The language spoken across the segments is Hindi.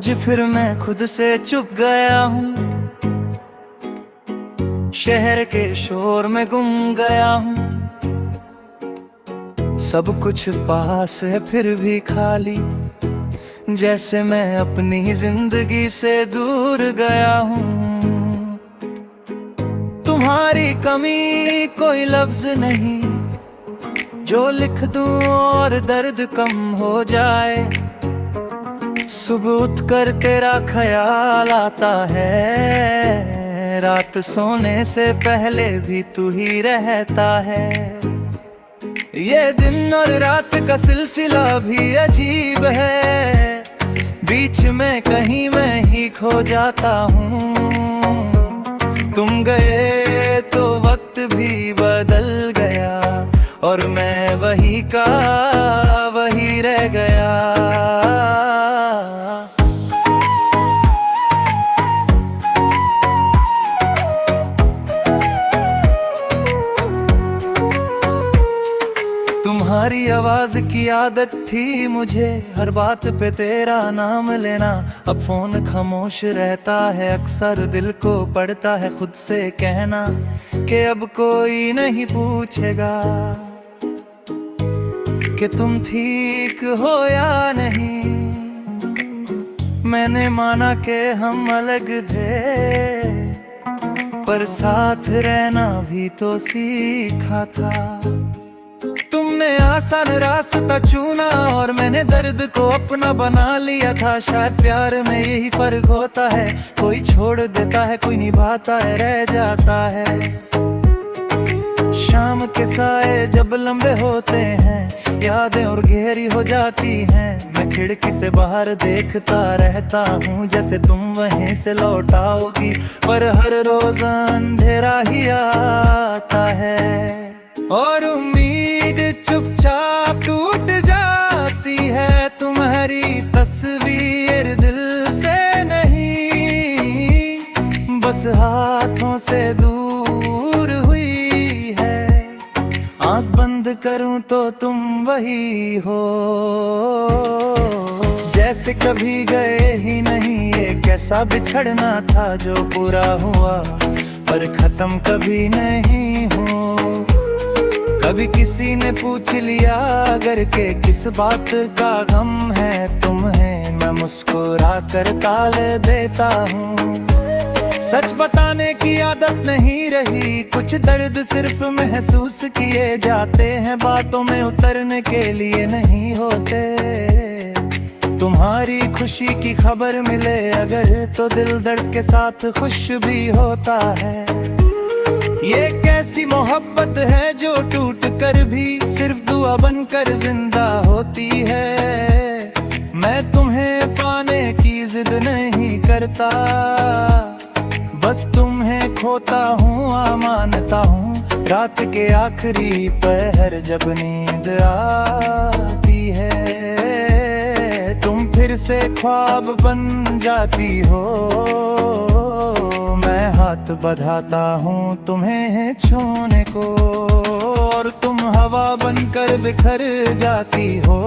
आज फिर मैं खुद से चुप गया हूँ, शहर के शोर में गुम गया हूँ। सब कुछ पास है फिर भी खाली, जैसे मैं अपनी जिंदगी से दूर गया हूँ। तुम्हारी कमी कोई लफ्ज नहीं जो लिख दूं और दर्द कम हो जाए। सुबह उठकर तेरा ख्याल आता है, रात सोने से पहले भी तू ही रहता है। ये दिन और रात का सिलसिला भी अजीब है, बीच में कहीं मैं ही खो जाता हूँ। तुम गए तो वक्त भी बदल गया और मैं वही का वही रह गया। तुम्हारी आवाज की आदत थी मुझे, हर बात पे तेरा नाम लेना। अब फोन खामोश रहता है, अक्सर दिल को पड़ता है खुद से कहना कि अब कोई नहीं पूछेगा कि तुम ठीक हो या नहीं। मैंने माना कि हम अलग थे, पर साथ रहना भी तो सीखा था। तुमने आसान रास्ता चुना और मैंने दर्द को अपना बना लिया था। शायद प्यार में यही फर्क होता है, कोई छोड़ देता है, कोई निभाता है, रह जाता है। शाम के साए जब लंबे होते हैं, यादें और गहरी हो जाती हैं। मैं खिड़की से बाहर देखता रहता हूँ, जैसे तुम वहीं से लौट आओगी, पर हर रोज अंधेरा ही आता है और उम्मीद चुपचाप टूट जाती है। तुम्हारी तस्वीर दिल से नहीं, बस हाथों से दूर हुई है। आँख बंद करूं तो तुम वही हो, जैसे कभी गए ही नहीं। ये कैसा बिछड़ना था जो पूरा हुआ, पर खत्म कभी नहीं हो। कभी किसी ने पूछ लिया अगर के किस बात का गम है तुम्हें, मैं मुस्कुरा कर टाल देता हूँ। सच बताने की आदत नहीं रही, कुछ दर्द सिर्फ महसूस किए जाते हैं, बातों में उतरने के लिए नहीं होते। तुम्हारी खुशी की खबर मिले अगर, तो दिल दर्द के साथ खुश भी होता है। ये कैसी मोहब्बत है जो टूट कर भी सिर्फ दुआ बनकर जिंदा होती है। मैं तुम्हें पाने की जिद नहीं करता, बस तुम्हें खोता हूँ, मानता हूँ। रात के आखिरी पहर जब नींद आती है, तुम फिर से ख्वाब बन जाती हो। मैं हाथ बढ़ाता हूँ तुम्हें छूने को, और तुम हवा बनकर बिखर जाती हो।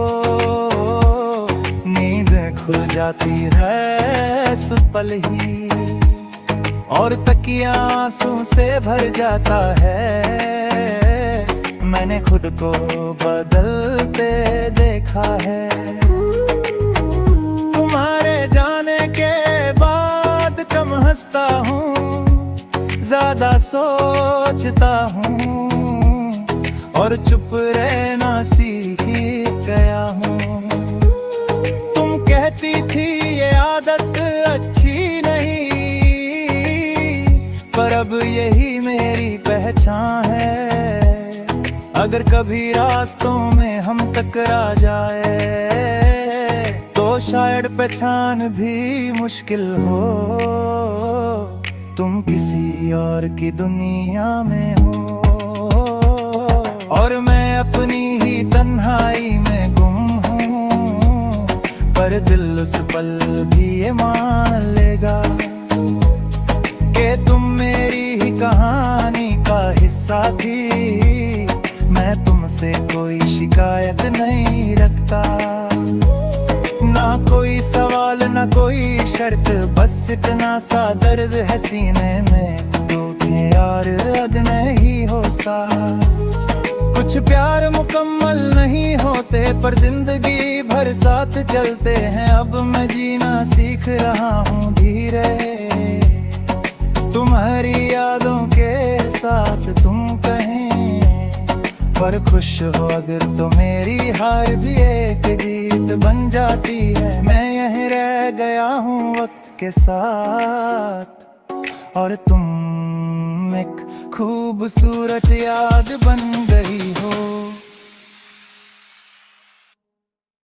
नींद खुल जाती है सुपल ही, और तकिया आंसू से भर जाता है। मैंने खुद को बदलते देखा है। तुम्हारे जाने के बाद कम हंसता हूँ, ज्यादा सोचता हूँ, और चुप रहना सीख गया हूँ। तुम कहती थी ये आदत अच्छी नहीं, पर अब यही मेरी पहचान है। अगर कभी रास्तों में हम टकरा जाए, तो शायद पहचान भी मुश्किल हो। तुम किसी और की दुनिया में हो, और मैं अपनी ही तन्हाई में गुम हूँ। पर दिल उस पल भी ये मान लेगा कि तुम मेरी ही कहानी का हिस्सा थी। मैं तुमसे कोई शिकायत नहीं रखता, ना कोई सवाल न कोई शर्त, बस इतना सा दर्द है सीने में, टूटे यार अब नहीं हो सा। कुछ प्यार मुकम्मल नहीं होते, पर जिंदगी भर साथ चलते हैं। अब मैं जीना सीख रहा हूँ धीरे, तुम्हारी यादों के साथ तुम कहीं पर खुश हो अगर तो मेरी हार भी एक जीत बन जाती है। मैं यहीं रह गया हूँ वक्त के साथ, और तुम एक खूबसूरत याद बन गई हो।